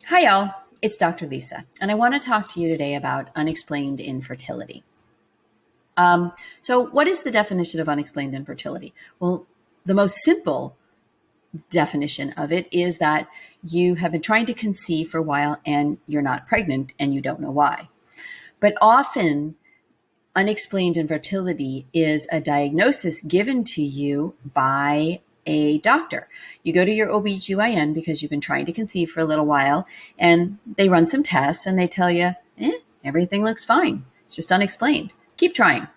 Hi, y'all. It's Dr. Lisa, and I want to talk to you today about unexplained infertility. So, what is the definition of unexplained infertility? Well, the most simple definition of it is that you have been trying to conceive for a while and you're not pregnant and you don't know why. But often, unexplained infertility is a diagnosis given to you by a doctor. You go to your OBGYN because you've been trying to conceive for a little while, and they run some tests and they tell you, everything looks fine. It's just unexplained. Keep trying.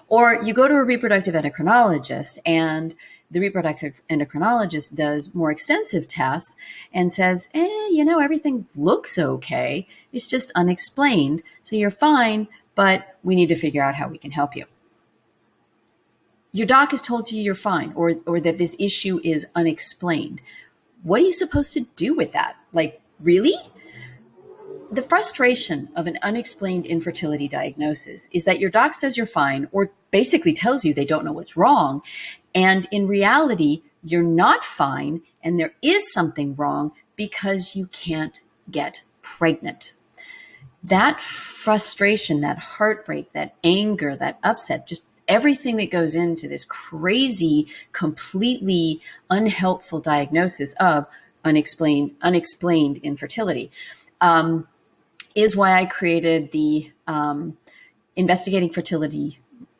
Or you go to a reproductive endocrinologist, and the reproductive endocrinologist does more extensive tests and says, everything looks okay. It's just unexplained. So you're fine, but we need to figure out how we can help you. Your doc has told you you're fine, or that this issue is unexplained. What are you supposed to do with that? Like, really? The frustration of an unexplained infertility diagnosis is that your doc says you're fine, or basically tells you they don't know what's wrong. And in reality, you're not fine, and there is something wrong because you can't get pregnant. That frustration, that heartbreak, that anger, that upset, just everything that goes into this crazy, completely unhelpful diagnosis of unexplained infertility is why I created the Investigating Fertility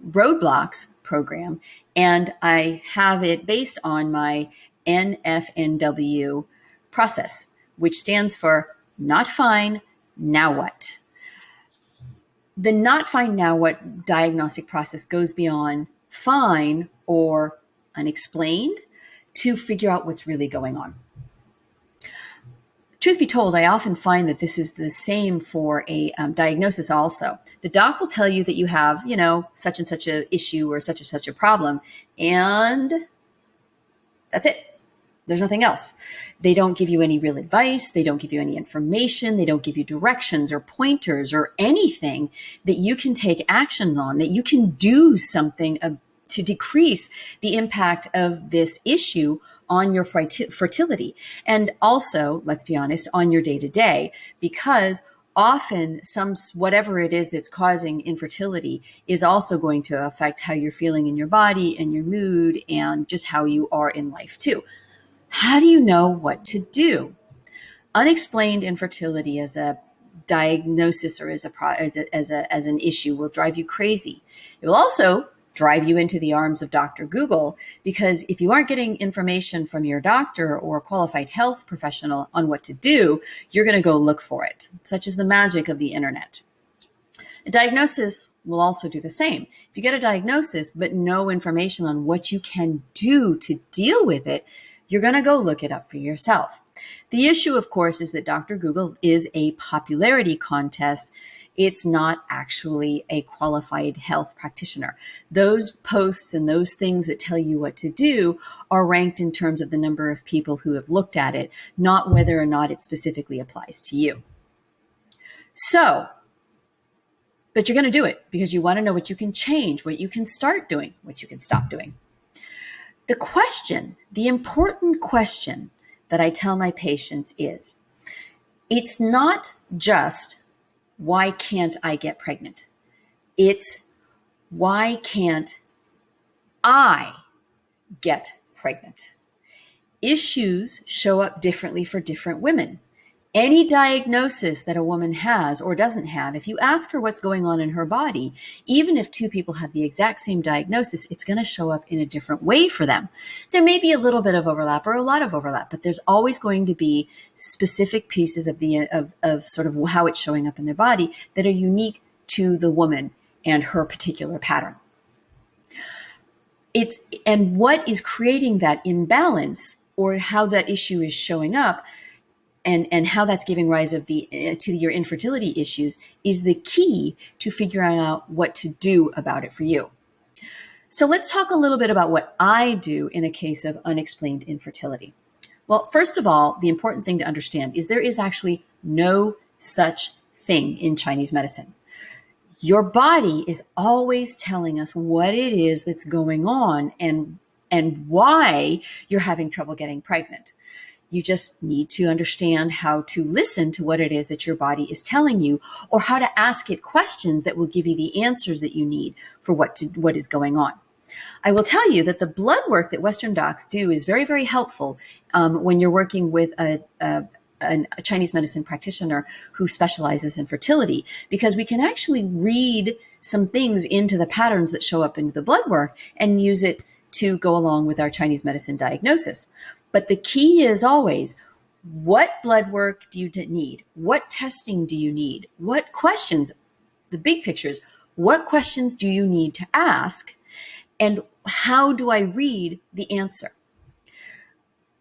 Roadblocks program. And I have it based on my NFNW process, which stands for Not Fine, Now What? The Not Fine, Now What diagnostic process goes beyond fine or unexplained to figure out what's really going on. Truth be told, I often find that this is the same for a diagnosis also. The doc will tell you that you have, such and such a issue or such a problem, and that's it. There's nothing else. They don't give you any real advice. They don't give you any information. They don't give you directions or pointers or anything that you can take action on, that you can do something to decrease the impact of this issue on your fertility. And also, let's be honest, on your day-to-day, because often whatever it is that's causing infertility is also going to affect how you're feeling in your body and your mood and just how you are in life too. How do you know what to do? Unexplained infertility as a diagnosis or as an issue will drive you crazy. It will also drive you into the arms of Dr. Google, because if you aren't getting information from your doctor or a qualified health professional on what to do, you're going to go look for it, such as the magic of the internet. A diagnosis will also do the same. If you get a diagnosis but no information on what you can do to deal with it, you're going to go look it up for yourself. The issue, of course, is that Dr. Google is a popularity contest. It's not actually a qualified health practitioner. Those posts and those things that tell you what to do are ranked in terms of the number of people who have looked at it, not whether or not it specifically applies to you. But you're going to do it because you want to know what you can change, what you can start doing, what you can stop doing. The important question that I tell my patients is, it's not just, why can't I get pregnant? It's, why can't I get pregnant? Issues show up differently for different women. Any diagnosis that a woman has or doesn't have, if you ask her what's going on in her body, even if two people have the exact same diagnosis, it's going to show up in a different way for them. There may be a little bit of overlap or a lot of overlap, but there's always going to be specific pieces of sort of how it's showing up in their body that are unique to the woman and her particular pattern. And what is creating that imbalance, or how that issue is showing up, and how that's giving rise to your infertility issues, is the key to figuring out what to do about it for you. So let's talk a little bit about what I do in a case of unexplained infertility. Well, first of all, the important thing to understand is there is actually no such thing in Chinese medicine. Your body is always telling us what it is that's going on and why you're having trouble getting pregnant. You just need to understand how to listen to what it is that your body is telling you, or how to ask it questions that will give you the answers that you need for what is going on. I will tell you that the blood work that Western docs do is very, very helpful when you're working with a Chinese medicine practitioner who specializes in fertility, because we can actually read some things into the patterns that show up in the blood work and use it to go along with our Chinese medicine diagnosis. But the key is always, what blood work do you need? What testing do you need? What questions, the big pictures, what questions do you need to ask? And how do I read the answer?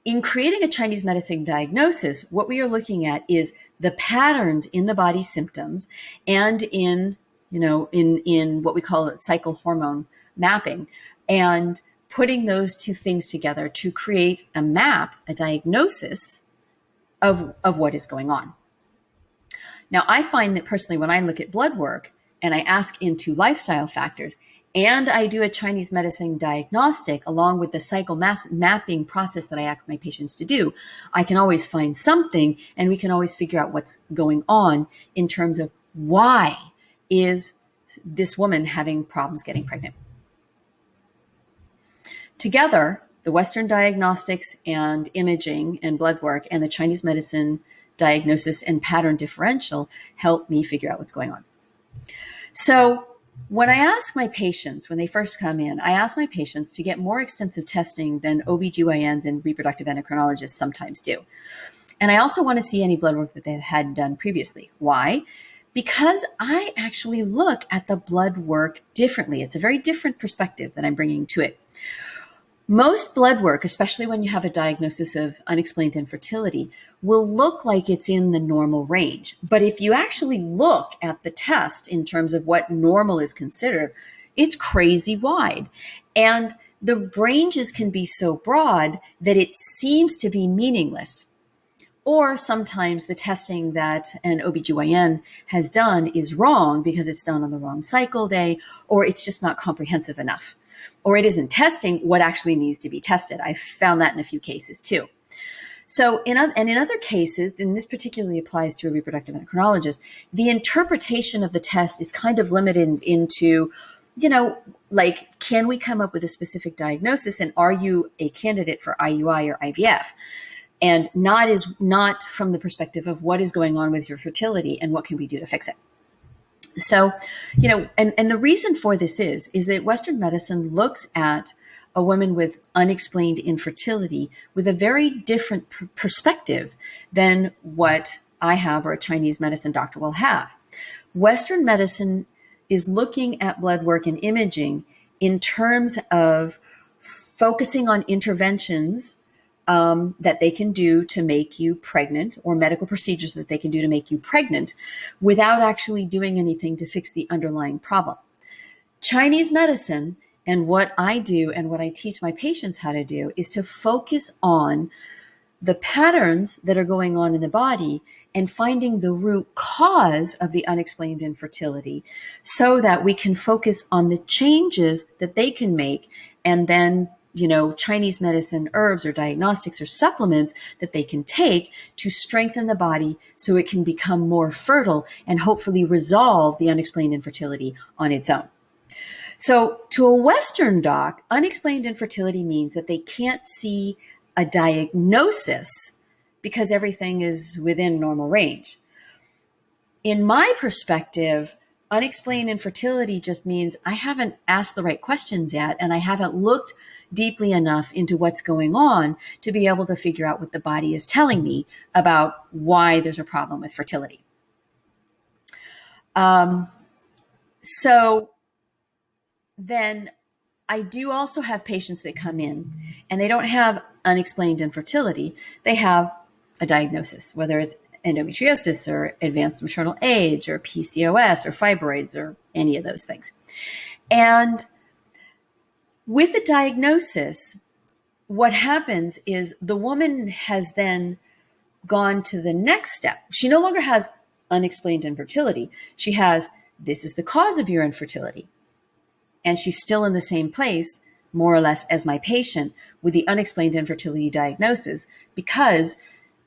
In creating a Chinese medicine diagnosis, what we are looking at is the patterns in the body symptoms and in what we call cycle hormone mapping, and putting those two things together to create a map, a diagnosis of what is going on. Now, I find that personally, when I look at blood work and I ask into lifestyle factors, and I do a Chinese medicine diagnostic along with the cycle mapping process that I ask my patients to do, I can always find something, and we can always figure out what's going on in terms of why is this woman having problems getting pregnant. Together, the Western diagnostics and imaging and blood work and the Chinese medicine diagnosis and pattern differential help me figure out what's going on. So when I ask my patients, when they first come in, I ask my patients to get more extensive testing than OBGYNs and reproductive endocrinologists sometimes do. And I also want to see any blood work that they've had done previously. Why? Because I actually look at the blood work differently. It's a very different perspective that I'm bringing to it. Most blood work, especially when you have a diagnosis of unexplained infertility, will look like it's in the normal range. But if you actually look at the test in terms of what normal is considered, it's crazy wide. And the ranges can be so broad that it seems to be meaningless. Or sometimes the testing that an OBGYN has done is wrong because it's done on the wrong cycle day, or it's just not comprehensive enough. Or it isn't testing what actually needs to be tested. I've found that in a few cases too. So in other cases, and this particularly applies to a reproductive endocrinologist, the interpretation of the test is kind of limited into, like, can we come up with a specific diagnosis, and are you a candidate for IUI or IVF? And not from the perspective of what is going on with your fertility and what can we do to fix it. So, and the reason for this is that Western medicine looks at a woman with unexplained infertility with a very different perspective than what I have or a Chinese medicine doctor will have. Western medicine is looking at blood work and imaging in terms of focusing on interventions that they can do to make you pregnant, or medical procedures that they can do to make you pregnant, without actually doing anything to fix the underlying problem. Chinese medicine, and what I do and what I teach my patients how to do, is to focus on the patterns that are going on in the body and finding the root cause of the unexplained infertility, so that we can focus on the changes that they can make, and then Chinese medicine herbs or diagnostics or supplements that they can take to strengthen the body so it can become more fertile and hopefully resolve the unexplained infertility on its own. So to a Western doc, unexplained infertility means that they can't see a diagnosis because everything is within normal range. In my perspective, unexplained infertility just means I haven't asked the right questions yet, and I haven't looked deeply enough into what's going on to be able to figure out what the body is telling me about why there's a problem with fertility. So then I do also have patients that come in and they don't have unexplained infertility. They have a diagnosis, whether it's endometriosis or advanced maternal age or PCOS or fibroids or any of those things. And with a diagnosis, what happens is the woman has then gone to the next step. She no longer has unexplained infertility. She has, this is the cause of your infertility. And she's still in the same place more or less as my patient with the unexplained infertility diagnosis, because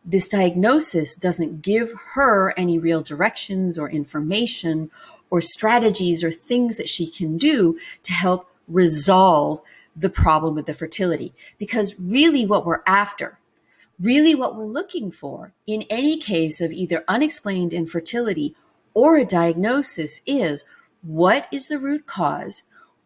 this diagnosis doesn't give her any real directions or information or strategies or things that she can do to help resolve the problem with the fertility. Because really what we're after, really what we're looking for in any case of either unexplained infertility or a diagnosis is, what is the root cause?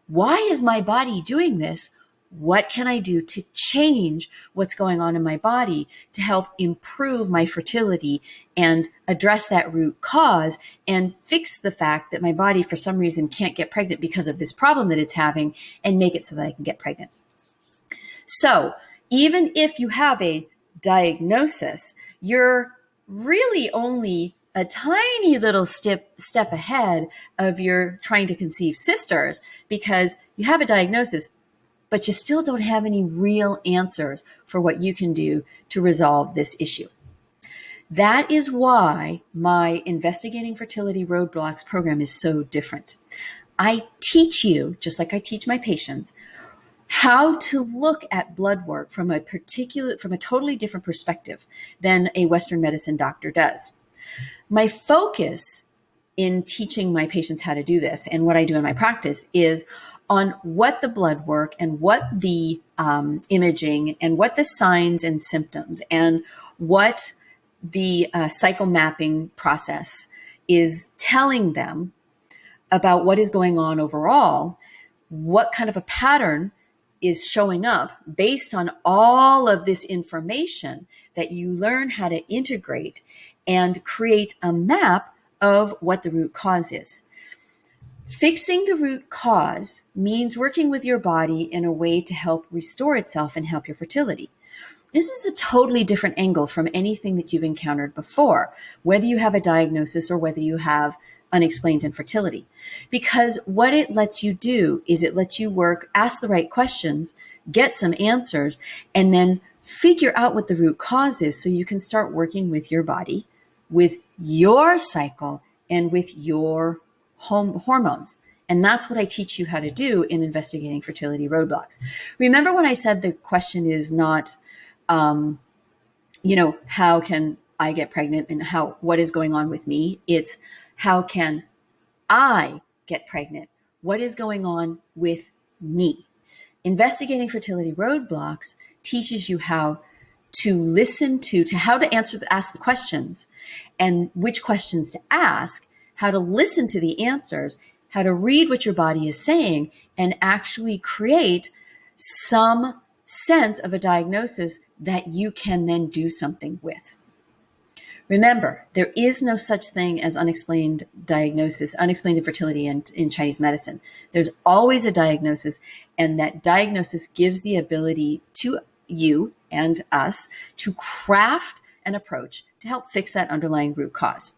Why is my body doing this? What can I do to change what's going on in my body to help improve my fertility and address that root cause and fix the fact that my body for some reason can't get pregnant because of this problem that it's having, and make it so that I can get pregnant. So even if you have a diagnosis, you're really only a tiny little step ahead of your trying to conceive sisters, because you have a diagnosis, but you still don't have any real answers for what you can do to resolve this issue. That is why my Investigating Fertility Roadblocks program is so different. I teach you, just like I teach my patients, how to look at blood work from a totally different perspective than a Western medicine doctor does. My focus in teaching my patients how to do this, and what I do in my practice, is on what the blood work and what the imaging and what the signs and symptoms and what the cycle mapping process is telling them about what is going on overall, what kind of a pattern is showing up based on all of this information that you learn how to integrate and create a map of what the root cause is. Fixing the root cause means working with your body in a way to help restore itself and help your fertility. This is a totally different angle from anything that you've encountered before, whether you have a diagnosis or whether you have unexplained infertility. Because what it lets you do is it lets you work, ask the right questions, get some answers, and then figure out what the root cause is so you can start working with your body, with your cycle, and with your hormones. And that's what I teach you how to do in Investigating Fertility Roadblocks. Remember when I said the question is not, how can I get pregnant and what is going on with me? It's how can I get pregnant? What is going on with me? Investigating Fertility Roadblocks teaches you how to listen to how to ask the questions and which questions to ask, how to listen to the answers, how to read what your body is saying, and actually create some sense of a diagnosis that you can then do something with. Remember, there is no such thing as unexplained infertility in Chinese medicine. There's always a diagnosis, and that diagnosis gives the ability to you and us to craft an approach to help fix that underlying root cause.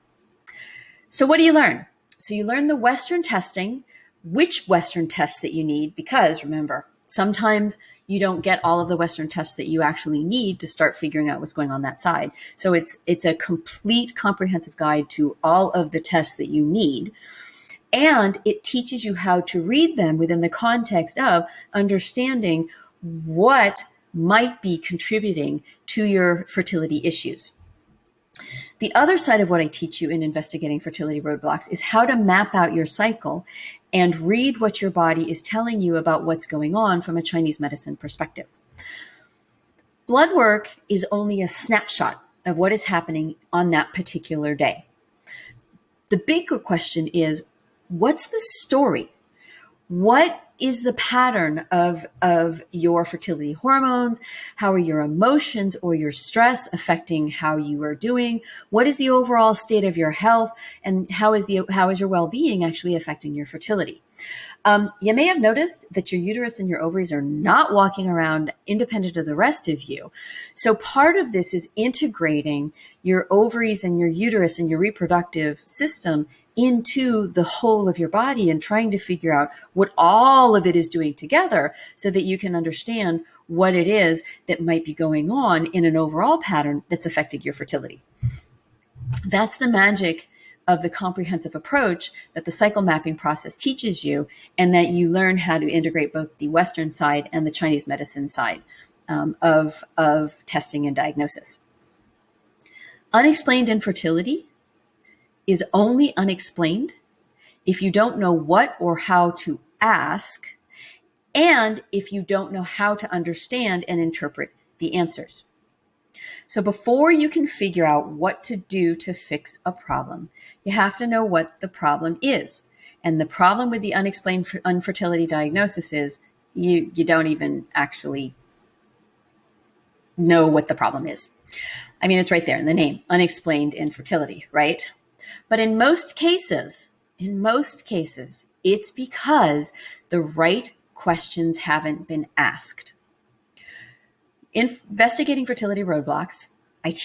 So what do you learn? So you learn the Western testing, which Western tests that you need, because remember, sometimes you don't get all of the Western tests that you actually need to start figuring out what's going on that side. So it's a complete comprehensive guide to all of the tests that you need. And it teaches you how to read them within the context of understanding what might be contributing to your fertility issues. The other side of what I teach you in Investigating Fertility Roadblocks is how to map out your cycle and read what your body is telling you about what's going on from a Chinese medicine perspective. Blood work is only a snapshot of what is happening on that particular day. The bigger question is, what's the story? What is the pattern of your fertility hormones? How are your emotions or your stress affecting how you are doing? What is the overall state of your health? And how is your well-being actually affecting your fertility? You may have noticed that your uterus and your ovaries are not walking around independent of the rest of you. So part of this is integrating your ovaries and your uterus and your reproductive system into the whole of your body and trying to figure out what all of it is doing together so that you can understand what it is that might be going on in an overall pattern that's affecting your fertility. That's the magic of the comprehensive approach that the cycle mapping process teaches you, and that you learn how to integrate both the Western side and the Chinese medicine side of testing and diagnosis. Unexplained infertility is only unexplained if you don't know what or how to ask, and if you don't know how to understand and interpret the answers. So before you can figure out what to do to fix a problem, you have to know what the problem is. And the problem with the unexplained infertility diagnosis is you don't even actually know what the problem is. I mean, it's right there in the name, unexplained infertility, right? But in most cases, it's because the right questions haven't been asked. Investigating fertility roadblocks,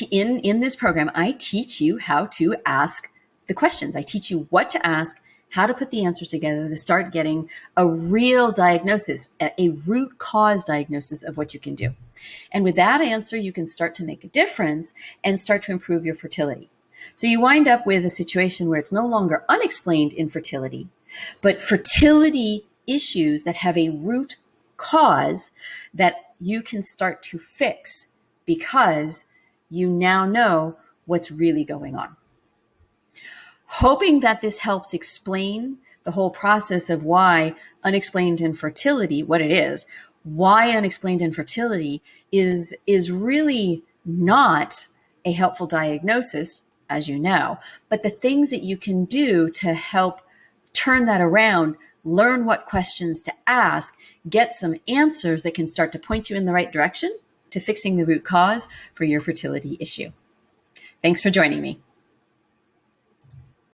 in this program, I teach you how to ask the questions. I teach you what to ask, how to put the answers together to start getting a real diagnosis, a root cause diagnosis of what you can do. And with that answer, you can start to make a difference and start to improve your fertility. So you wind up with a situation where it's no longer unexplained infertility, but fertility issues that have a root cause that you can start to fix because you now know what's really going on. Hoping that this helps explain the whole process of why unexplained infertility, what it is, why unexplained infertility is really not a helpful diagnosis, as you know, but the things that you can do to help turn that around, learn what questions to ask, get some answers that can start to point you in the right direction to fixing the root cause for your fertility issue. Thanks for joining me.